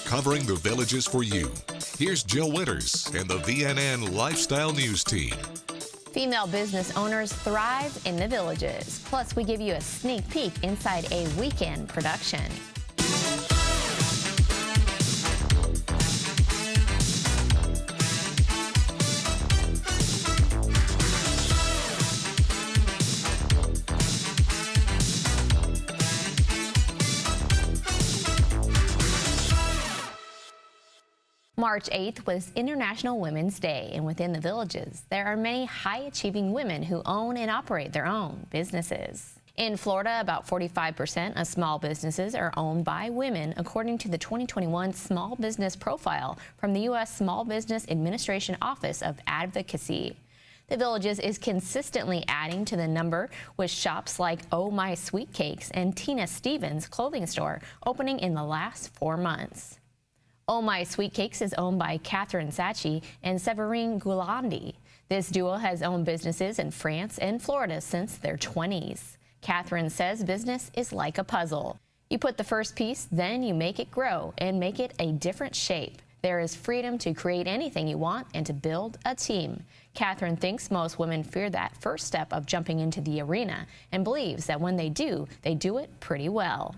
covering the Villages for you. Here's Jill Winters and the VNN Lifestyle News Team. Female business owners thrive in the Villages. Plus, we give you a sneak peek inside a weekend production. March 8th was International Women's Day, and within the Villages, there are many high-achieving women who own and operate their own businesses. In Florida, about 45% of small businesses are owned by women, according to the 2021 Small Business Profile from the U.S. Small Business Administration Office of Advocacy. The Villages is consistently adding to the number, with shops like Oh My Sweet Cakes and Tina Stevens clothing store opening in the last 4 months. Oh My Sweet Cakes is owned by Catherine Sachi and Severine Goulandi. This duo has owned businesses in France and Florida since their 20s. Catherine says business is like a puzzle. You put the first piece, then you make it grow and make it a different shape. There is freedom to create anything you want and to build a team. Catherine thinks most women fear that first step of jumping into the arena and believes that when they do it pretty well.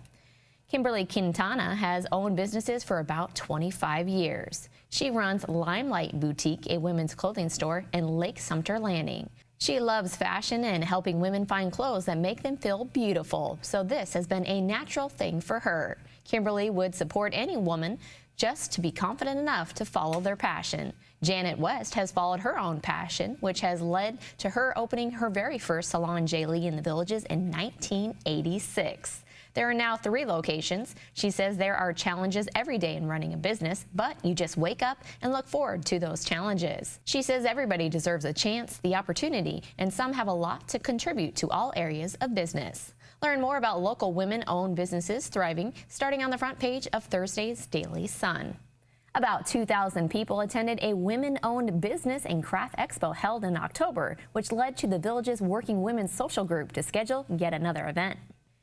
Kimberly Quintana has owned businesses for about 25 years. She runs Limelight Boutique, a women's clothing store in Lake Sumter Landing. She loves fashion and helping women find clothes that make them feel beautiful, so this has been a natural thing for her. Kimberly would support any woman just to be confident enough to follow their passion. Janet West has followed her own passion, which has led to her opening her very first salon, J. Lee, in the Villages in 1986. There are now 3 locations. She says there are challenges every day in running a business, but you just wake up and look forward to those challenges. She says everybody deserves a chance, the opportunity, and some have a lot to contribute to all areas of business. Learn more about local women-owned businesses thriving, starting on the front page of Thursday's Daily Sun. About 2,000 people attended a women-owned business and craft expo held in October, which led to the Villages Working Women's Social Group to schedule yet another event.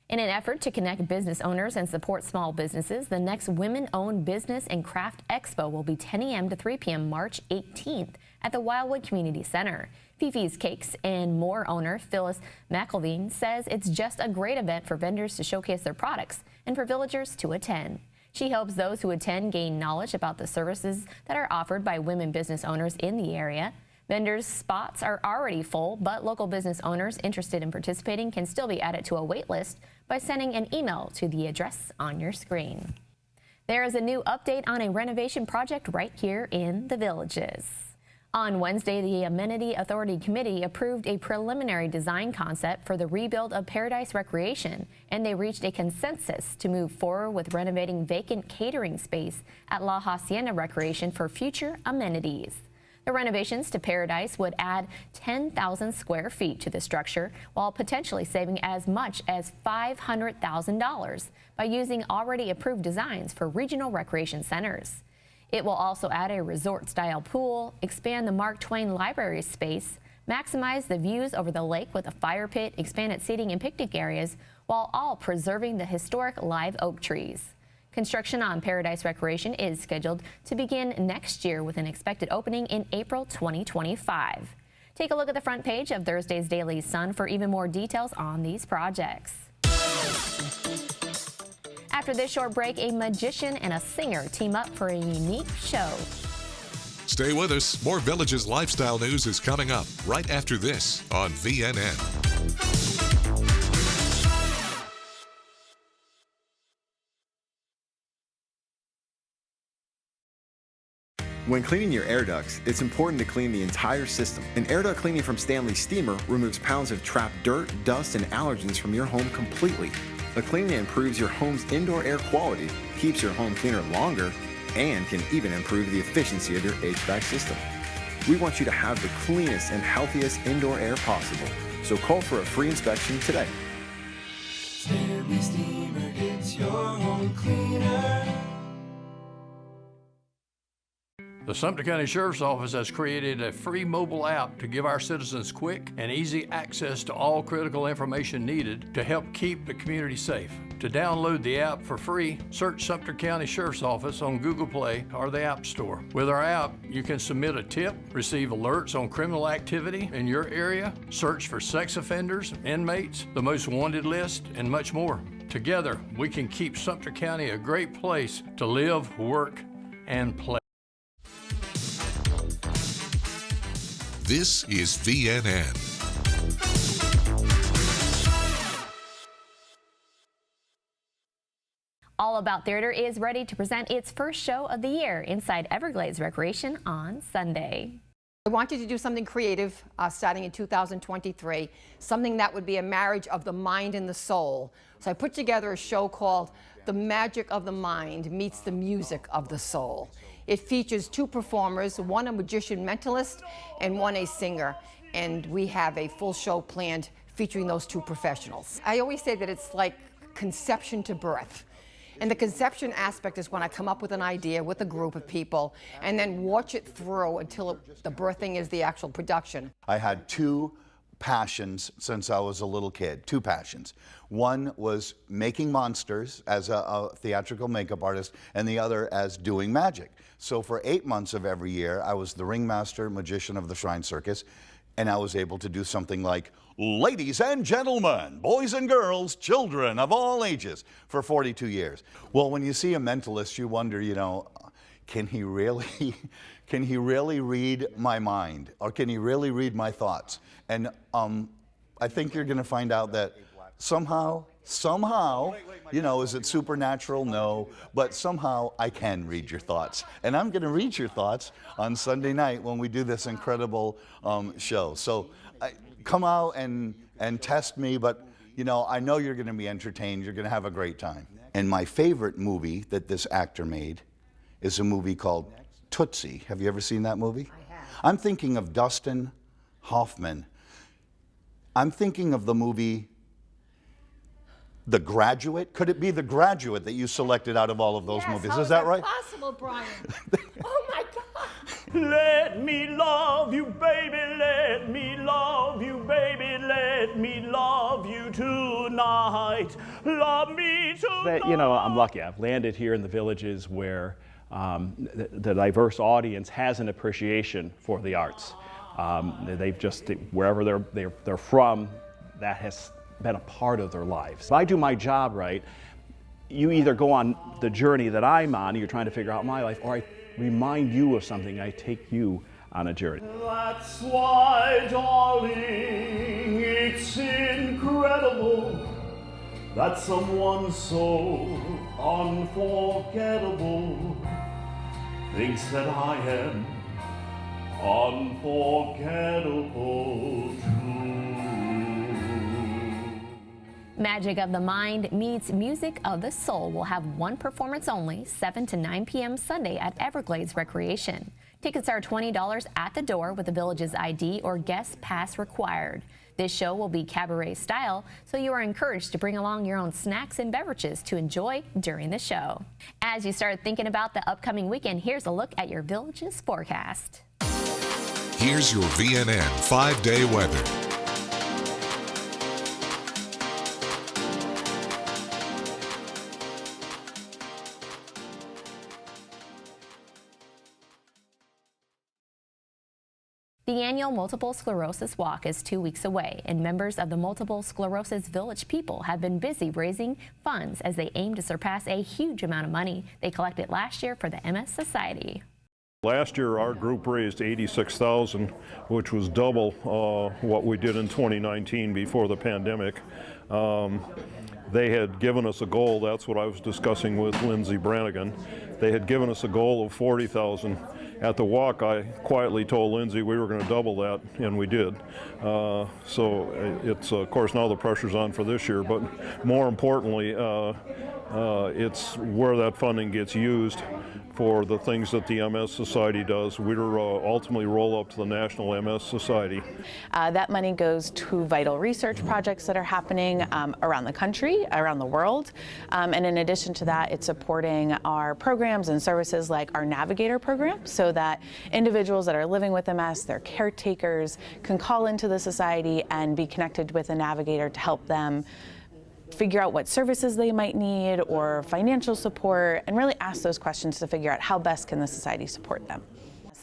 In an effort to connect business owners and support small businesses, the next Women-Owned Business and Craft Expo will be 10 a.m. to 3 p.m. March 18th at the Wildwood Community Center. Fifi's Cakes and More owner Phyllis McElveen says it's just a great event for vendors to showcase their products and for villagers to attend. She hopes those who attend gain knowledge about the services that are offered by women business owners in the area. Vendors' spots are already full, but local business owners interested in participating can still be added to a wait list by sending an email to the address on your screen. There is a new update on a renovation project right here in the Villages. On Wednesday, the Amenity Authority Committee approved a preliminary design concept for the rebuild of Paradise Recreation, and they reached a consensus to move forward with renovating vacant catering space at La Hacienda Recreation for future amenities. The renovations to Paradise would add 10,000 square feet to the structure, while potentially saving as much as $500,000 by using already approved designs for regional recreation centers. It will also add a resort-style pool, expand the Mark Twain Library space, maximize the views over the lake with a fire pit, expanded seating and picnic areas, while all preserving the historic live oak trees. Construction on Paradise Recreation is scheduled to begin next year with an expected opening in April 2025. Take a look at the front page of Thursday's Daily Sun for even more details on these projects. After this short break, a magician and a singer team up for a unique show. Stay with us. More Villages lifestyle news is coming up right after this on VNN. When cleaning your air ducts, it's important to clean the entire system. An air duct cleaning from Stanley Steamer removes pounds of trapped dirt, dust, and allergens from your home completely. The cleaning improves your home's indoor air quality, keeps your home cleaner longer, and can even improve the efficiency of your HVAC system. We want you to have the cleanest and healthiest indoor air possible, so call for a free inspection today. Stanley Steamer gets your home cleaner. The Sumter County Sheriff's Office has created a free mobile app to give our citizens quick and easy access to all critical information needed to help keep the community safe. To download the app for free, search Sumter County Sheriff's Office on Google Play or the App Store. With our app, you can submit a tip, receive alerts on criminal activity in your area, search for sex offenders, inmates, the most wanted list, and much more. Together, we can keep Sumter County a great place to live, work, and play. This is VNN. All About Theater is ready to present its first show of the year inside Everglades Recreation on Sunday. I wanted to do something creative starting in 2023, something that would be a marriage of the mind and the soul. So I put together a show called The Magic of the Mind Meets the Music of the Soul. It features two performers, one a magician mentalist and one a singer. And we have a full show planned featuring those two professionals. I always say that it's like conception to birth. And the conception aspect is when I come up with an idea with a group of people and then watch it through until the birthing is the actual production. I had two passions since I was a little kid, two passions. One was making monsters as a theatrical makeup artist, and the other as doing magic. So for 8 months of every year, I was the ringmaster magician of the Shrine Circus, and I was able to do something like, ladies and gentlemen, boys and girls, children of all ages, for 42 years. Well, when you see a mentalist, you wonder, you know, can he really read my mind? Or can he really read my thoughts? And I think you're gonna find out that somehow, you know, is it supernatural? No, but somehow I can read your thoughts. And I'm gonna read your thoughts on Sunday night when we do this incredible show. So come out and test me, but you know, I know you're gonna be entertained, you're gonna have a great time. And my favorite movie that this actor made is a movie called Tootsie. Have you ever seen that movie? I have. I'm thinking of Dustin Hoffman. I'm thinking of the movie The Graduate. Could it be The Graduate that you selected out of all of those movies? How is that right? Possible, Brian. Oh my God. Let me love you, baby, let me love you, baby, let me love you tonight. Love me tonight. You know, I'm lucky. I've landed here in the Villages where the diverse audience has an appreciation for the arts. They've just, wherever they're from, that has been a part of their lives. If I do my job right, you either go on the journey that I'm on, you're trying to figure out my life, or I remind you of something, I take you on a journey. That's why, darling, it's incredible that someone so unforgettable thinks that I am unforgettable too. Magic of the Mind meets Music of the Soul will have one performance only, 7 to 9 p.m. Sunday at Everglades Recreation. Tickets are $20 at the door with the Village's ID or guest pass required. This show will be cabaret style, so you are encouraged to bring along your own snacks and beverages to enjoy during the show. As you start thinking about the upcoming weekend, here's a look at your Village's forecast. Here's your VNN 5-day weather. The annual Multiple Sclerosis Walk is 2 weeks away, and members of the Multiple Sclerosis Village people have been busy raising funds as they aim to surpass a huge amount of money they collected last year for the MS Society. Last year, our group raised $86,000, which was double what we did in 2019 before the pandemic. They had given us a goal, that's what I was discussing with Lindsay Brannigan. They had given us a goal of $40,000. At the walk, I quietly told Lindsay we were going to double that, and we did. So it's, of course, now the pressure's on for this year, but more importantly, it's where that funding gets used for the things that the MS Society does. We're ultimately roll up to the National MS Society. That money goes to vital research projects that are happening around the country, around the world. And in addition to that, it's supporting our programs and services like our Navigator program, so that individuals that are living with MS, their caretakers, can call into the society and be connected with a navigator to help them figure out what services they might need or financial support, and really ask those questions to figure out how best can the society support them.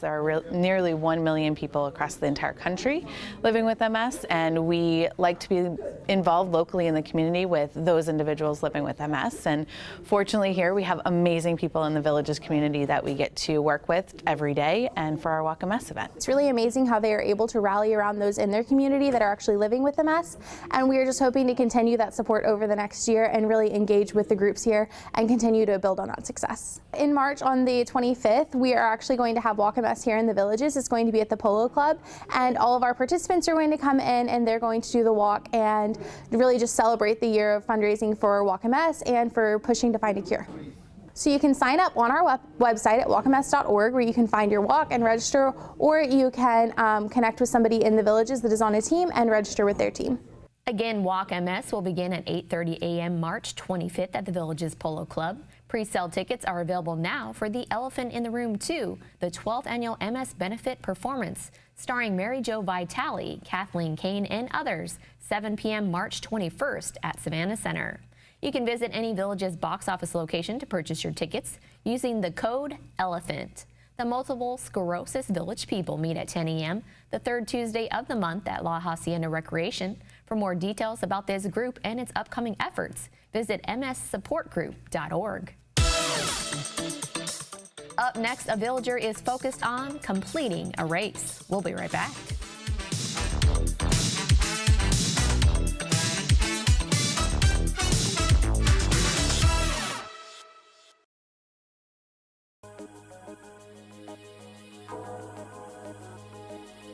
There are nearly 1 million people across the entire country living with MS, and we like to be involved locally in the community with those individuals living with MS. And fortunately here we have amazing people in the Villages community that we get to work with every day and for our Walk MS event. It's really amazing how they are able to rally around those in their community that are actually living with MS, and we are just hoping to continue that support over the next year and really engage with the groups here and continue to build on that success. In March on the 25th, we are actually going to have Walk MS here in the Villages. It's going to be at the Polo Club, and all of our participants are going to come in and they're going to do the walk and really just celebrate the year of fundraising for Walk MS and for pushing to find a cure. So you can sign up on our website at walkms.org, where you can find your walk and register, or you can connect with somebody in the Villages that is on a team and register with their team. Again, Walk MS will begin at 8:30 a.m. March 25th at the Villages Polo Club. Pre-sale tickets are available now for The Elephant in the Room 2, the 12th annual MS benefit performance, starring Mary Jo Vitale, Kathleen Kane, and others, 7 p.m. March 21st at Savannah Center. You can visit any Villages box office location to purchase your tickets using the code ELEPHANT. The Multiple Sclerosis Village people meet at 10 a.m. the third Tuesday of the month at La Hacienda Recreation. For more details about this group and its upcoming efforts, visit mssupportgroup.org. Up next, a villager is focused on completing a race. We'll be right back.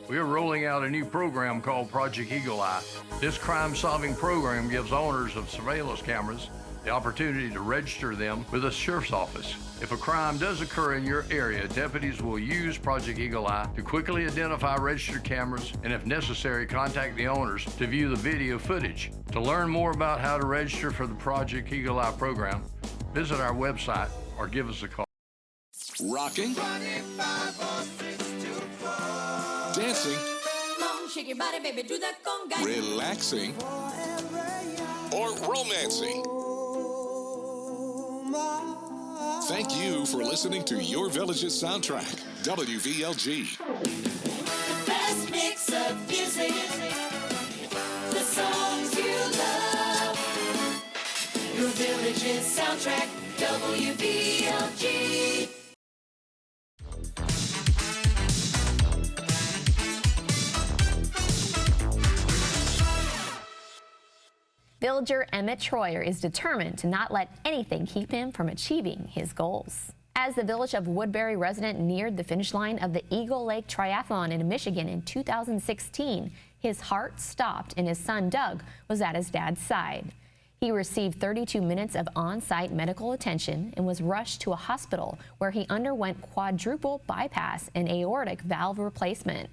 We are rolling out a new program called Project Eagle Eye. This crime-solving program gives owners of surveillance cameras the opportunity to register them with the sheriff's office. If a crime does occur in your area, deputies will use Project Eagle Eye to quickly identify registered cameras and, if necessary, contact the owners to view the video footage. To learn more about how to register for the Project Eagle Eye program, visit our website or give us a call. Rocking, dancing, Shake your body, baby, do that conga. relaxing, or romancing. Thank you for listening to Your Village's soundtrack, WVLG. The best mix of music, the songs you love. Your Village's soundtrack, WVLG. Villager Emmett Troyer is determined to not let anything keep him from achieving his goals. As the Village of Woodbury resident neared the finish line of the Eagle Lake Triathlon in Michigan in 2016, his heart stopped and his son Doug was at his dad's side. He received 32 minutes of on-site medical attention and was rushed to a hospital where he underwent quadruple bypass and aortic valve replacement.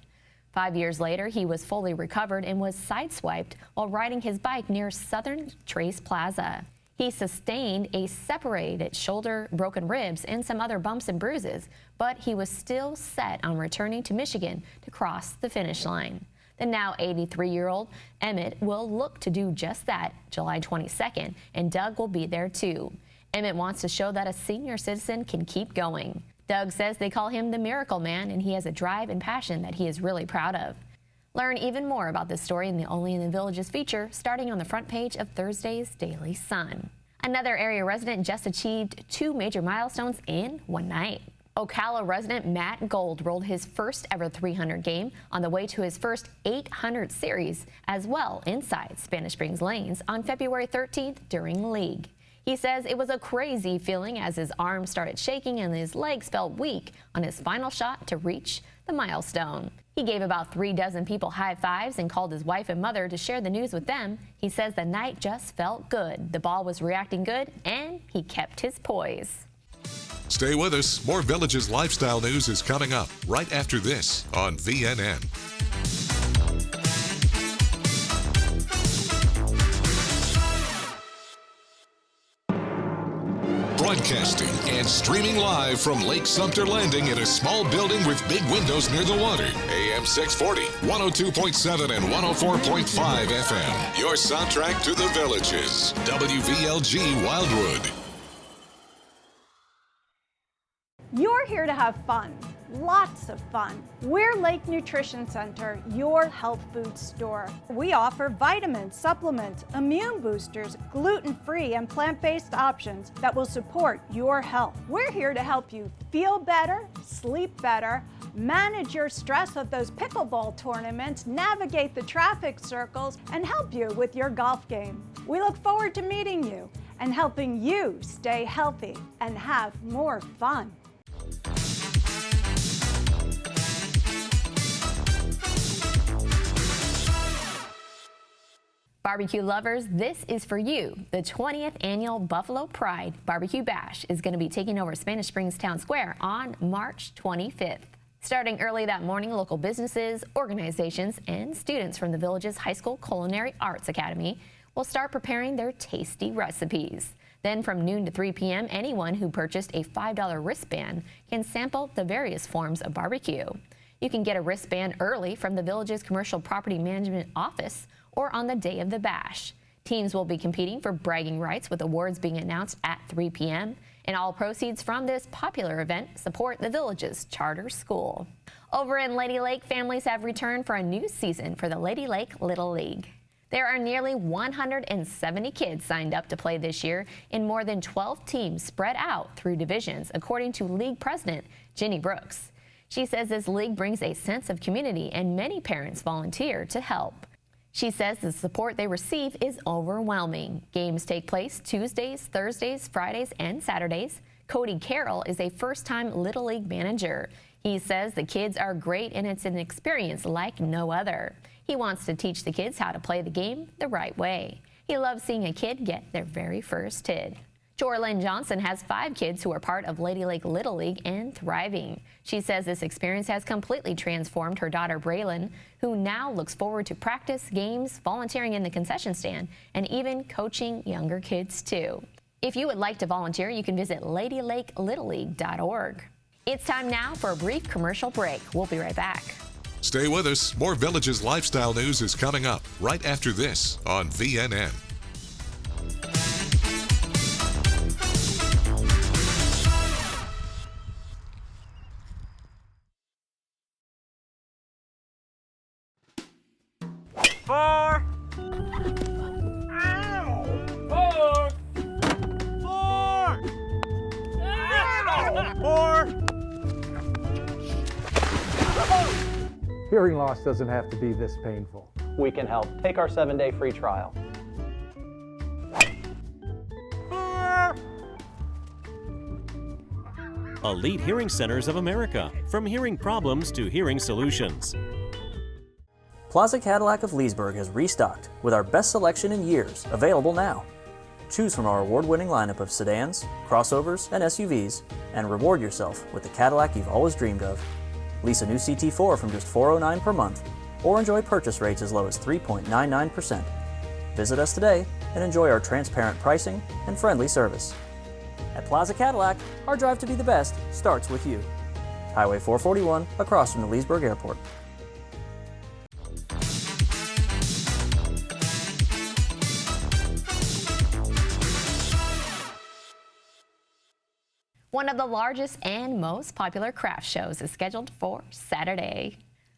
5 years later, he was fully recovered and was sideswiped while riding his bike near Southern Trace Plaza. He sustained a separated shoulder, broken ribs, and some other bumps and bruises, but he was still set on returning to Michigan to cross the finish line. The now 83-year-old Emmett will look to do just that July 22nd, and Doug will be there too. Emmett wants to show that a senior citizen can keep going. Doug says they call him the Miracle Man, and he has a drive and passion that he is really proud of. Learn even more about this story in the Only in the Villages feature, starting on the front page of Thursday's Daily Sun. Another area resident just achieved 2 major milestones in one night. Ocala resident Matt Gold rolled his first ever 300 game on the way to his first 800 series as well inside Spanish Springs Lanes on February 13th during League. He says it was a crazy feeling as his arms started shaking and his legs felt weak on his final shot to reach the milestone. He gave about 3 dozen people high fives and called his wife and mother to share the news with them. He says the night just felt good. The ball was reacting good and he kept his poise. Stay with us. More Villages lifestyle news is coming up right after this on VNN. broadcasting and streaming live from Lake Sumter Landing in a small building with big windows near the water. AM 640, 102.7 and 104.5 FM. Your soundtrack to the Villages. WVLG Wildwood. You're here to have fun. Lots of fun. We're Lake Nutrition Center, your health food store. We offer vitamins, supplements, immune boosters, gluten-free and plant-based options that will support your health. We're here to help you feel better, sleep better, manage your stress of those pickleball tournaments, navigate the traffic circles, and help you with your golf game. We look forward to meeting you and helping you stay healthy and have more fun. Barbecue lovers, this is for you. The 20th annual Buffalo Pride Barbecue Bash is going to be taking over Spanish Springs Town Square on March 25th. Starting early that morning, local businesses, organizations, and students from the Villages High School Culinary Arts Academy will start preparing their tasty recipes. Then from noon to 3 p.m., anyone who purchased a $5 wristband can sample the various forms of barbecue. You can get a wristband early from the Villages Commercial Property Management Office or on the day of the bash. Teams will be competing for bragging rights with awards being announced at 3 p.m. And all proceeds from this popular event support the Villages Charter School. Over in Lady Lake, families have returned for a new season for the Lady Lake Little League. There are nearly 170 kids signed up to play this year in more than 12 teams spread out through divisions, according to league president Jenny Brooks. She says this league brings a sense of community and many parents volunteer to help. She says the support they receive is overwhelming. Games take place Tuesdays, Thursdays, Fridays, and Saturdays. Cody Carroll is a first-time Little League manager. He says the kids are great and it's an experience like no other. He wants to teach the kids how to play the game the right way. He loves seeing a kid get their very first hit. Jorlyn Johnson has 5 kids who are part of Lady Lake Little League and thriving. She says this experience has completely transformed her daughter Braylon, who now looks forward to practice, games, volunteering in the concession stand, and even coaching younger kids too. If you would like to volunteer, you can visit LadyLakeLittleLeague.org. It's time now for a brief commercial break. We'll be right back. Stay with us. More Villages lifestyle news is coming up right after this on VNN. Four. Hearing loss doesn't have to be this painful. We can help. Take our 7-day free trial. Elite Hearing Centers of America. From hearing problems to hearing solutions. Plaza Cadillac of Leesburg has restocked with our best selection in years, available now. Choose from our award-winning lineup of sedans, crossovers, and SUVs, and reward yourself with the Cadillac you've always dreamed of. Lease a new CT4 from just $409 per month, or enjoy purchase rates as low as 3.99%. Visit us today and enjoy our transparent pricing and friendly service. At Plaza Cadillac, our drive to be the best starts with you. Highway 441, across from the Leesburg Airport. One of the largest and most popular craft shows is scheduled for Saturday.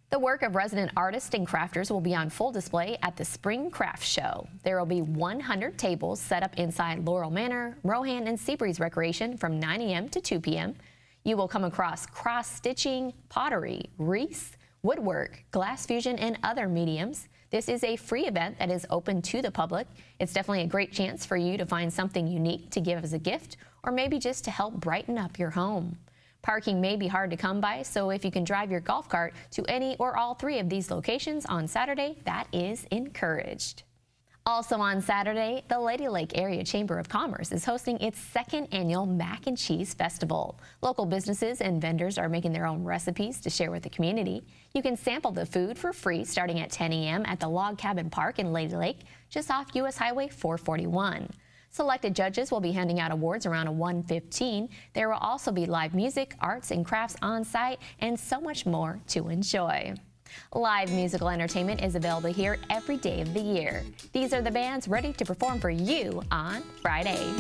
The work of resident artists and crafters will be on full display at the Spring Craft Show. There will be 100 tables set up inside Laurel Manor, Rohan, and Seabreeze Recreation from 9 a.m. to 2 p.m. You will come across cross-stitching, pottery, wreaths, woodwork, glass fusion, and other mediums. This is a free event that is open to the public. It's definitely a great chance for you to find something unique to give as a gift, or maybe just to help brighten up your home. Parking may be hard to come by, so if you can drive your golf cart to any or all 3 of these locations on Saturday, that is encouraged. Also on Saturday, the Lady Lake Area Chamber of Commerce is hosting its 2nd annual Mac and Cheese Festival. Local businesses and vendors are making their own recipes to share with the community. You can sample the food for free starting at 10 a.m. at the Log Cabin Park in Lady Lake, just off U.S. Highway 441. Selected judges will be handing out awards around 1:15. There will also be live music, arts and crafts on site, and so much more to enjoy. Live musical entertainment is available here every day of the year. These are the bands ready to perform for you on Friday.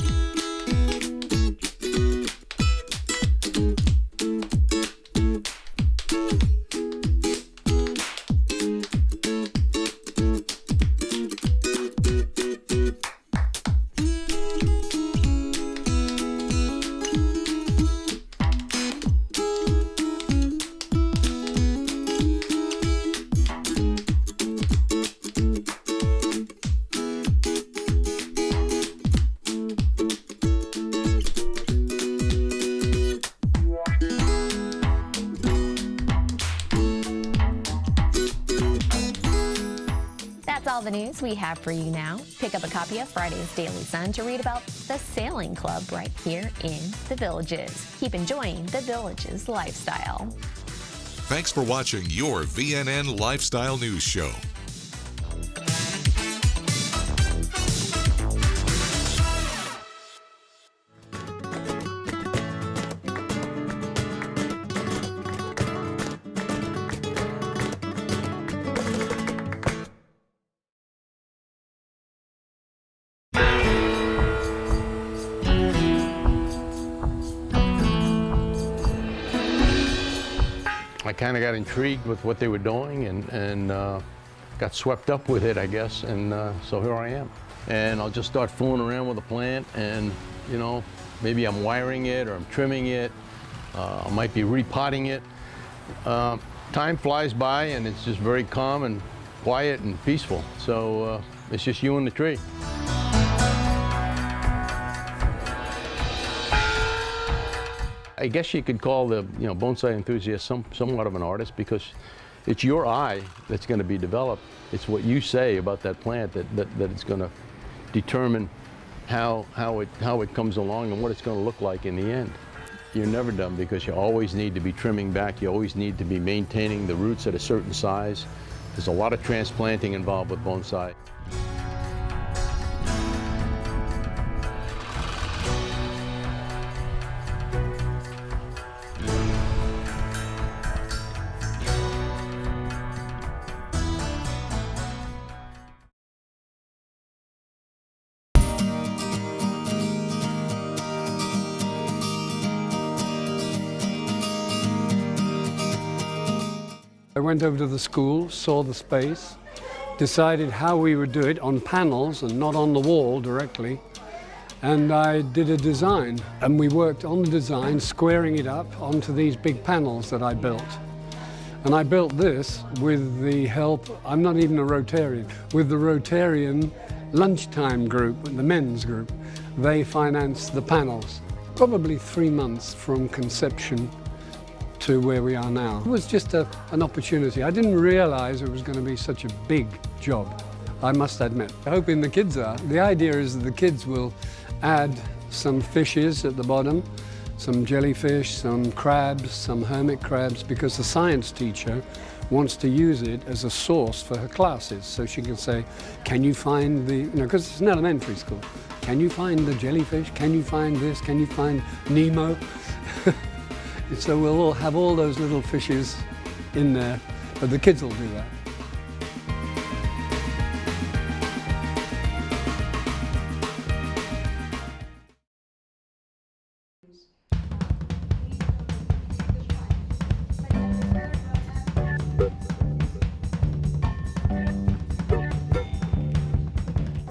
That's all the news we have for you now. Pick up a copy of Friday's Daily Sun to read about the Sailing Club right here in the Villages. Keep enjoying the Villages lifestyle. Thanks for watching your VNN Lifestyle News Show. I kind of got intrigued with what they were doing and got swept up with it, I guess, and so here I am. And I'll just start fooling around with the plant and, you know, maybe I'm wiring it or I'm trimming it. I might be repotting it. Time flies by and it's just very calm and quiet and peaceful. So it's just you and the tree. I guess you could call the bonsai enthusiast somewhat of an artist because it's your eye that's going to be developed. It's what you say about that plant that it's going to determine how it comes along and what it's going to look like in the end. You're never done because you always need to be trimming back. You always need to be maintaining the roots at a certain size. There's a lot of transplanting involved with bonsai. I went over to the school, saw the space, decided how we would do it on panels and not on the wall directly, and I did a design. And we worked on the design, squaring it up onto these big panels that I built. And I built this with the help, I'm not even a Rotarian, with the Rotarian lunchtime group, the men's group. They financed the panels. Probably 3 months from conception to where we are now. It was just an opportunity. I didn't realize it was going to be such a big job, I must admit. Hoping the kids are. The idea is that the kids will add some fishes at the bottom, some jellyfish, some crabs, some hermit crabs, because the science teacher wants to use it as a source for her classes. So she can say, can you find the, because it's an elementary school, can you find the jellyfish? Can you find this? Can you find Nemo? So we'll all have all those little fishes in there, but the kids will do that.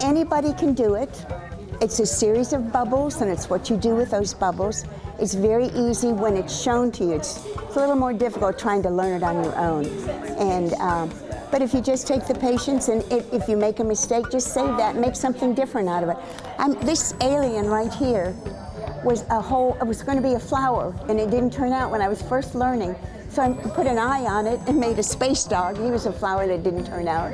Anybody can do it. It's a series of bubbles, and it's what you do with those bubbles. It's very easy when it's shown to you. It's a little more difficult trying to learn it on your own. And but if you just take the patience, and if you make a mistake, just save that and make something different out of it. This alien right here was it was going to be a flower, and it didn't turn out when I was first learning. So I put an eye on it and made a space dog. He was a flower that didn't turn out.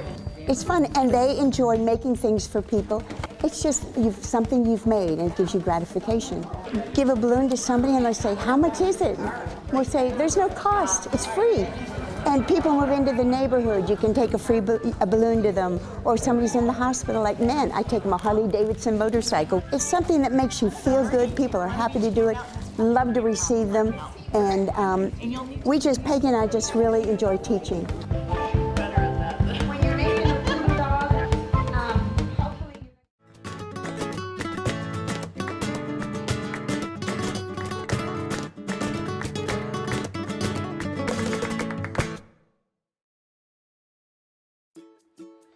It's fun, and they enjoy making things for people. It's just something you've made, and it gives you gratification. Give a balloon to somebody, and they'll say, how much is it? We'll say, there's no cost, it's free. And people move into the neighborhood. You can take a balloon to them, or somebody's in the hospital like men. I take them a Harley-Davidson motorcycle. It's something that makes you feel good. People are happy to do it, love to receive them, and Peggy and I just really enjoy teaching.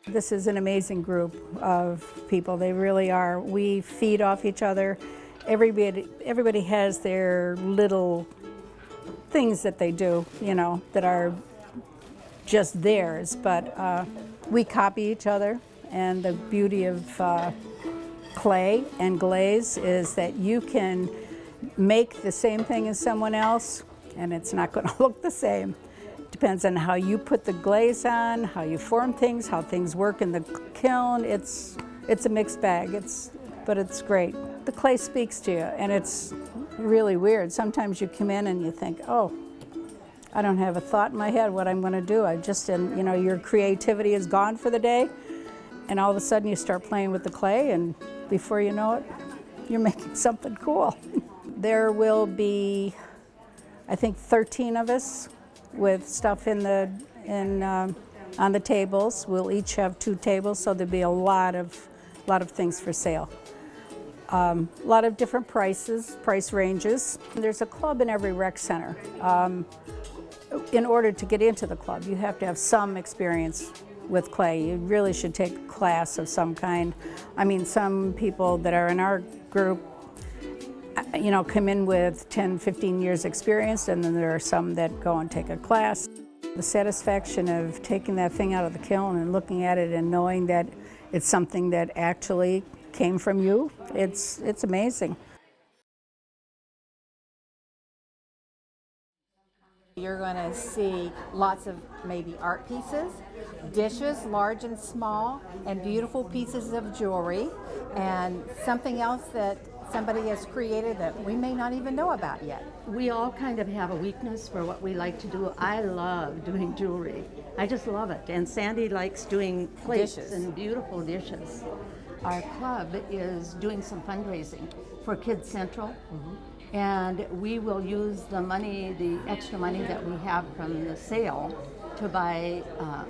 This is an amazing group of people. They really are. We feed off each other. Everybody has their little things that they do, you know, that are just theirs, but we copy each other. And the beauty of clay and glaze is that you can make the same thing as someone else, and it's not going to look the same. Depends on how you put the glaze on, how you form things, how things work in the kiln. It's a mixed bag, but it's great. The clay speaks to you, and it's really weird. Sometimes you come in and you think, oh, I don't have a thought in my head what I'm going to do. You know, your creativity is gone for the day, and all of a sudden you start playing with the clay, and before you know it, you're making something cool. There will be, I think, 13 of us with stuff on the tables. We'll each have 2 tables, so there'll be a lot of things for sale. A lot of different price ranges. There's a club in every rec center. In order to get into the club, you have to have some experience with clay. You really should take a class of some kind. I mean, some people that are in our group, you know, come in with 10, 15 years experience, and then there are some that go and take a class. The satisfaction of taking that thing out of the kiln and looking at it and knowing that it's something that actually came from you, it's amazing. You're going to see lots of maybe art pieces, dishes, large and small, and beautiful pieces of jewelry, and something else that somebody has created that we may not even know about yet. We all kind of have a weakness for what we like to do. I love doing jewelry. I just love it. And Sandy likes doing plates and beautiful dishes. Our club is doing some fundraising for Kids Central. And we will use the money, the extra money that we have from the sale, to buy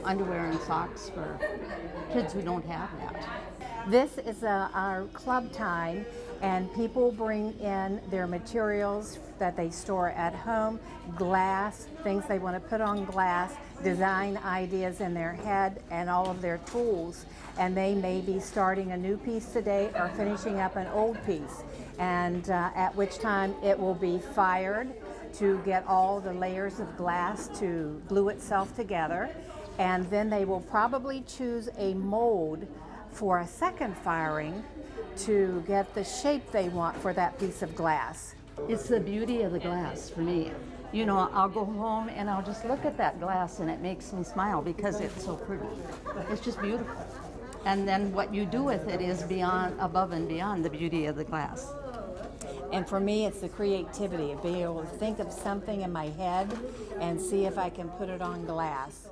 underwear and socks for kids who don't have that. This is our club time, and people bring in their materials that they store at home, glass, things they want to put on glass, design ideas in their head, and all of their tools. And they may be starting a new piece today or finishing up an old piece, and at which time it will be fired to get all the layers of glass to glue itself together. And then they will probably choose a mold for a second firing to get the shape they want for that piece of glass. It's the beauty of the glass for me. You know, I'll go home and I'll just look at that glass and it makes me smile because it's so pretty. It's just beautiful. And then what you do with it is above and beyond the beauty of the glass. And for me, it's the creativity of being able to think of something in my head and see if I can put it on glass.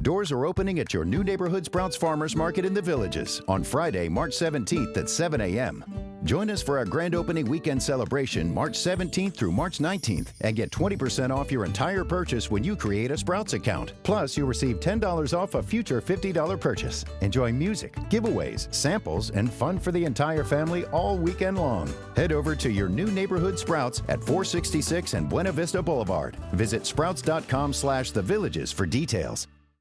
Doors are opening at your new neighborhood Sprouts Farmers Market in the Villages on Friday, March 17th at 7 a.m. Join us for our grand opening weekend celebration March 17th through March 19th and get 20% off your entire purchase when you create a Sprouts account. Plus, you'll receive $10 off a future $50 purchase. Enjoy music, giveaways, samples, and fun for the entire family all weekend long. Head over to your new neighborhood Sprouts at 466 and Buena Vista Boulevard. Visit sprouts.com/thevillages for details.